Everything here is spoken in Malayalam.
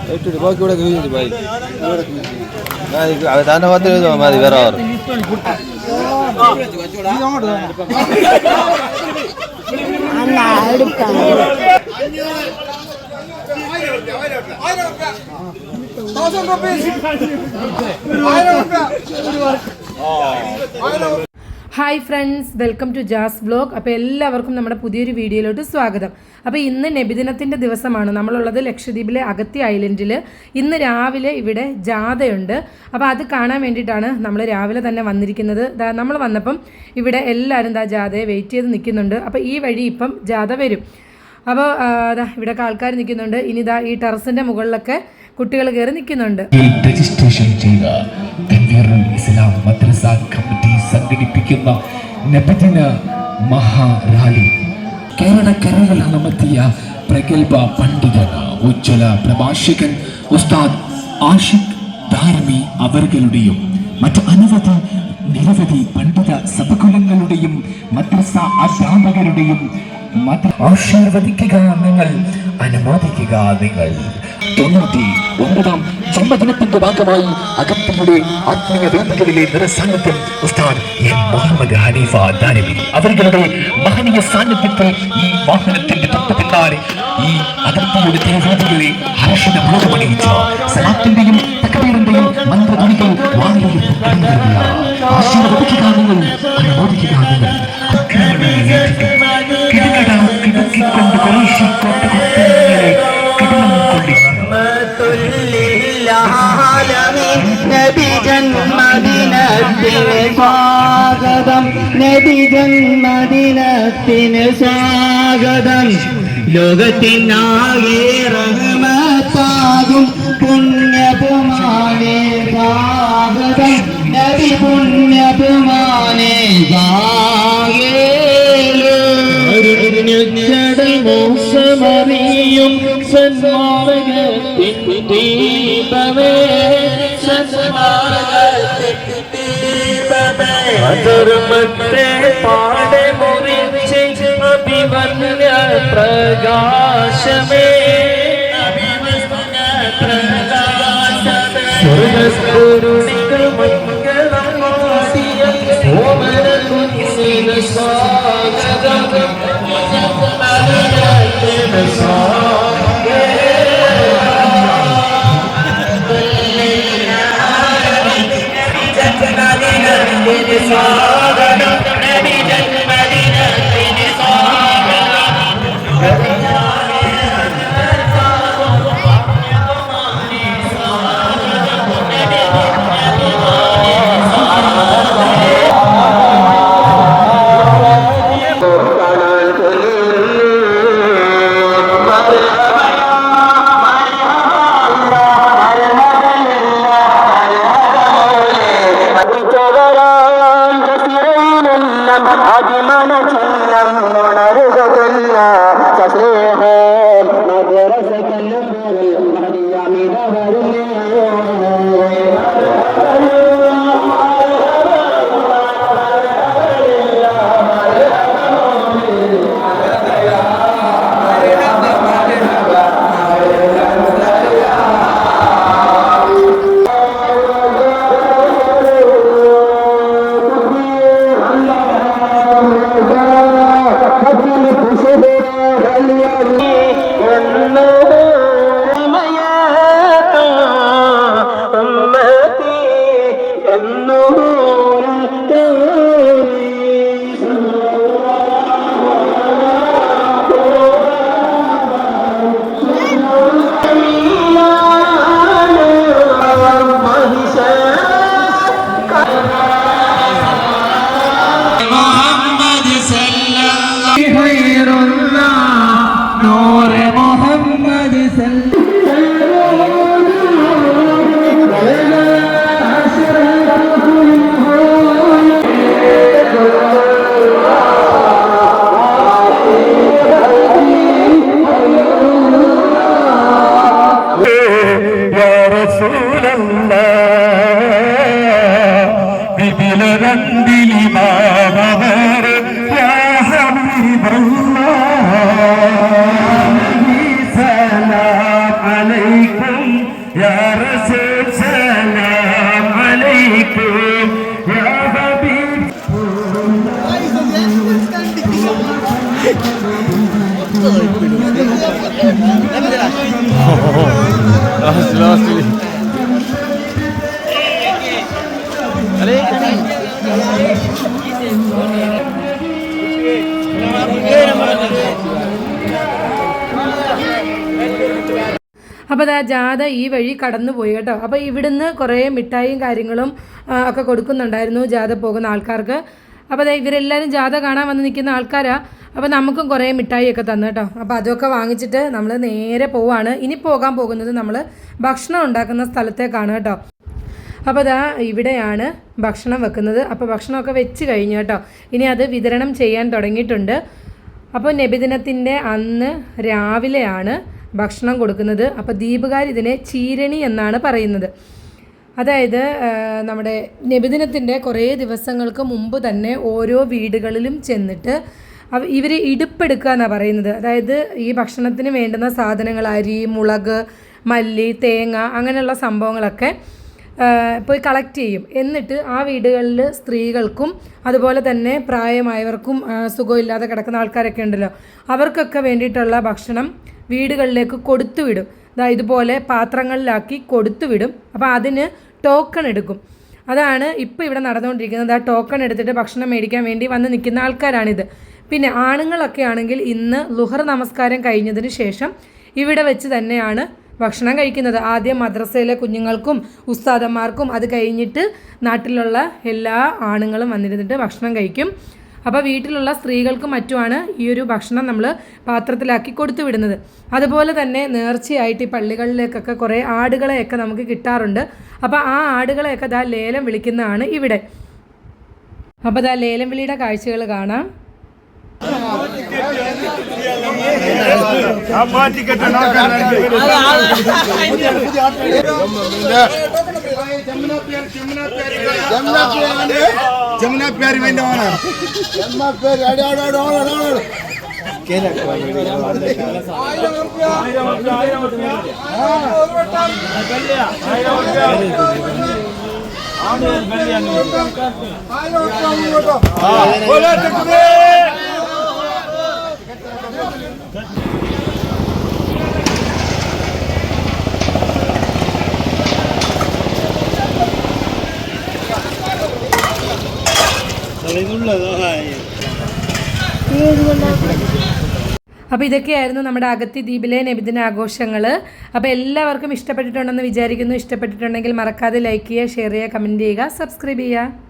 ബാക്കി ഇവിടെ ഭായി താൻ്റെ പത്ത് മതി വേറെ hi friends, welcome to Jas blog. അപ്പോൾ എല്ലാവർക്കും നമ്മുടെ പുതിയൊരു വീഡിയോയിലോട്ട് സ്വാഗതം. അപ്പോൾ ഇന്ന് നബിദിനത്തിൻ്റെ ദിവസമാണ്. നമ്മളുള്ളത് ലക്ഷദ്വീപിലെ അഗത്തി ഐലൻഡിൽ. ഇന്ന് രാവിലെ ഇവിടെ ജാഥയുണ്ട്. അപ്പോൾ അത് കാണാൻ വേണ്ടിയിട്ടാണ് നമ്മൾ രാവിലെ തന്നെ വന്നിരിക്കുന്നത്. നമ്മൾ വന്നപ്പം ഇവിടെ എല്ലാവരും ജാഥയെ വെയിറ്റ് ചെയ്ത് നിൽക്കുന്നുണ്ട്. അപ്പോൾ ഈ വഴി ഇപ്പം ജാഥ വരും. അപ്പോൾ ഇവിടെയൊക്കെ ആൾക്കാർ നിൽക്കുന്നുണ്ട്. ഇനി ഈ ടെറസിൻ്റെ മുകളിലൊക്കെ കുട്ടികൾ കയറി നിൽക്കുന്നുണ്ട്. രജിസ്ട്രേഷൻ ചെയ്ത ഇസ്ലാം മദ്രസ കമ്മിറ്റി സംഘടിപ്പിക്കുന്ന നബിദിന മഹാറാലി കേരളക്കരയിൽ അമർത്തിയ പ്രഗത്ഭ പണ്ഡിതൻ ഉജ്ജ്വല പ്രഭാഷകൻ ഉസ്താദ് ആഷിഖ് ദാരമി അവர்களுടെയും മറ്റു നിരവധി പണ്ഡിത സഭകുലങ്ങളുടെയും മദ്രസ അധ്യാപകരുടെയും ആശീർവദിക്കുക നിങ്ങൾ, അനുമോദിക്കുക നിങ്ങൾ. 99-ാം ജന്മദിനത്തിന്റെ ഭാഗമായി അഗത്തിയുടെ ആത്മീയ വേദികളിലെ നിറസാന്നിധ്യം ഉസ്താദ് എം മുഹമ്മദ് ഹനീഫ ദാനവി അവരുടെ മഹനീയ സാന്നിധ്യത്തിൽ ഈ വാഹനത്തിന്റെ തൊട്ടു പിന്നാലെ ഈ അഗത്തിയുടെ തിരുവേദികളെ ഹർഷണ മുളകമണിയിച്ച സലാത്തിന്റെയും തക്ബീറിന്റെയും മന്ത്രധ്വനികൾ വാനിൽ ആശീർവദിക്കുക നിങ്ങൾ, അനുമോദിക്കുക നിങ്ങൾ. കിടക്കിക്കൊണ്ട് കുറേശ്ശിക്കോട്ട് കൊത്തിങ്ങനെ കിടലം കൊള്ളിച്ചു. നബി ജന്മദിനത്തിന് സ്വാഗതം, നബി ജന്മദിനത്തിന് സ്വാഗതം. ലോകത്തിനാകെ റഹ്മത്താകും പുണ്യപുമാനെ സ്വാഗതം, നബി പുണ്യപുമാനെ ജടൽ മോശമറിയും സന്മാർഗത്തിൻ ദീപമേ, സന്മാർഗത്തിൻ ദീപമേ. അധർമ്മത്തെ പാടെ മുറിച്ച് അഭിമന്യ പ്രകാശമേ, സ്വർഗസ്ഫുരുണികൾ മംഗളം പാടിയ ഓമന കുഞ്ഞിന് സ്വാഗതം. സലാം അലൈക്കും യാ റസൂൽ സലാം അലൈക്കും യാ ഹബീബ് ലാസ്റ്റ് അപ്പോൾ അതാ ജാഥ ഈ വഴി കടന്നു പോയി കേട്ടോ. അപ്പോൾ ഇവിടുന്ന് കുറേ മിഠായിയും കാര്യങ്ങളും ഒക്കെ കൊടുക്കുന്നുണ്ടായിരുന്നു ജാഥ പോകുന്ന ആൾക്കാർക്ക്. അപ്പോൾ അതാ ഇവരെല്ലാവരും ജാഥ കാണാൻ വന്ന് നിൽക്കുന്ന ആൾക്കാരാണ്. അപ്പോൾ നമുക്കും കുറേ മിഠായിയൊക്കെ തന്നു കേട്ടോ. അപ്പോൾ അതൊക്കെ വാങ്ങിച്ചിട്ട് നമ്മൾ നേരെ പോവാണ്. ഇനി പോകാൻ പോകുന്നത് നമ്മൾ ഭക്ഷണം ഉണ്ടാക്കുന്ന സ്ഥലത്തേക്കാണ് കേട്ടോ. അപ്പോൾ അതാ ഇവിടെയാണ് ഭക്ഷണം വെക്കുന്നത്. അപ്പോൾ ഭക്ഷണമൊക്കെ വെച്ച് കഴിഞ്ഞു കേട്ടോ. ഇനി അത് വിതരണം ചെയ്യാൻ തുടങ്ങിയിട്ടുണ്ട്. അപ്പോൾ നബിദിനത്തിൻ്റെ അന്ന് രാവിലെയാണ് ഭക്ഷണം കൊടുക്കുന്നത്. അപ്പോൾ ദീപുകാർ ഇതിനെ ചീരണി എന്നാണ് പറയുന്നത്. അതായത് നമ്മുടെ നബിദിനത്തിൻ്റെ കുറേ ദിവസങ്ങൾക്ക് മുമ്പ് തന്നെ ഓരോ വീടുകളിലും ചെന്നിട്ട് ഇവർ ഇടുപ്പെടുക്കുക എന്നാണ് പറയുന്നത്. അതായത് ഈ ഭക്ഷണത്തിന് വേണ്ടുന്ന സാധനങ്ങൾ അരി, മുളക്, മല്ലി, തേങ്ങ അങ്ങനെയുള്ള സംഭവങ്ങളൊക്കെ പോയി കളക്ട് ചെയ്യും. എന്നിട്ട് ആ വീടുകളിൽ സ്ത്രീകൾക്കും അതുപോലെ തന്നെ പ്രായമായവർക്കും സുഖമില്ലാതെ കിടക്കുന്ന ആൾക്കാരൊക്കെ ഉണ്ടല്ലോ, അവർക്കൊക്കെ വേണ്ടിയിട്ടുള്ള ഭക്ഷണം വീടുകളിലേക്ക് കൊടുത്തുവിടും. ഇതുപോലെ പാത്രങ്ങളിലാക്കി കൊടുത്തുവിടും. അപ്പോൾ അതിന് ടോക്കൺ എടുക്കും. അതാണ് ഇപ്പോൾ ഇവിടെ നടന്നുകൊണ്ടിരിക്കുന്നത്. ആ ടോക്കൺ എടുത്തിട്ട് ഭക്ഷണം മേടിക്കാൻ വേണ്ടി വന്ന് നിൽക്കുന്ന ആൾക്കാരാണിത്. പിന്നെ ആണുങ്ങളൊക്കെ ആണെങ്കിൽ ഇന്ന് ളുഹർ നമസ്കാരം കഴിഞ്ഞതിന് ശേഷം ഇവിടെ വെച്ച് തന്നെയാണ് ഭക്ഷണം കഴിക്കുന്നത്. ആദ്യം മദ്രസയിലെ കുഞ്ഞുങ്ങൾക്കും ഉസ്താദന്മാർക്കും, അത് കഴിഞ്ഞിട്ട് നാട്ടിലുള്ള എല്ലാ ആണുങ്ങളും വന്നിരുന്നിട്ട് ഭക്ഷണം കഴിക്കും. അപ്പോൾ വീട്ടിലുള്ള സ്ത്രീകൾക്കും മറ്റുമാണ് ഈ ഒരു ഭക്ഷണം നമ്മൾ പാത്രത്തിലാക്കി കൊടുത്തു വിടുന്നത്. അതുപോലെ തന്നെ നേർച്ചയായിട്ട് ഈ പള്ളികളിലേക്കൊക്കെ കുറേ ആടുകളെയൊക്കെ നമുക്ക് കിട്ടാറുണ്ട്. അപ്പോൾ ആ ആടുകളെയൊക്കെ ദാ ലേലം വിളിക്കുന്നതാണ് ഇവിടെ. അപ്പോൾ ദാ ലേലം വിളിയുടെ കാഴ്ചകൾ കാണാം. जमुना प्यारी में जमुना प्यारी അപ്പോൾ ഇതൊക്കെയായിരുന്നു നമ്മുടെ അഗത്തി ദ്വീപിലെ നബിദിന ആഘോഷങ്ങൾ. അപ്പോൾ എല്ലാവർക്കും ഇഷ്ടപ്പെട്ടിട്ടുണ്ടെന്ന് വിചാരിക്കുന്നു. ഇഷ്ടപ്പെട്ടിട്ടുണ്ടെങ്കിൽ മറക്കാതെ ലൈക്ക് ചെയ്യുക, ഷെയർ ചെയ്യുക, കമൻറ്റ് ചെയ്യുക, സബ്സ്ക്രൈബ് ചെയ്യുക.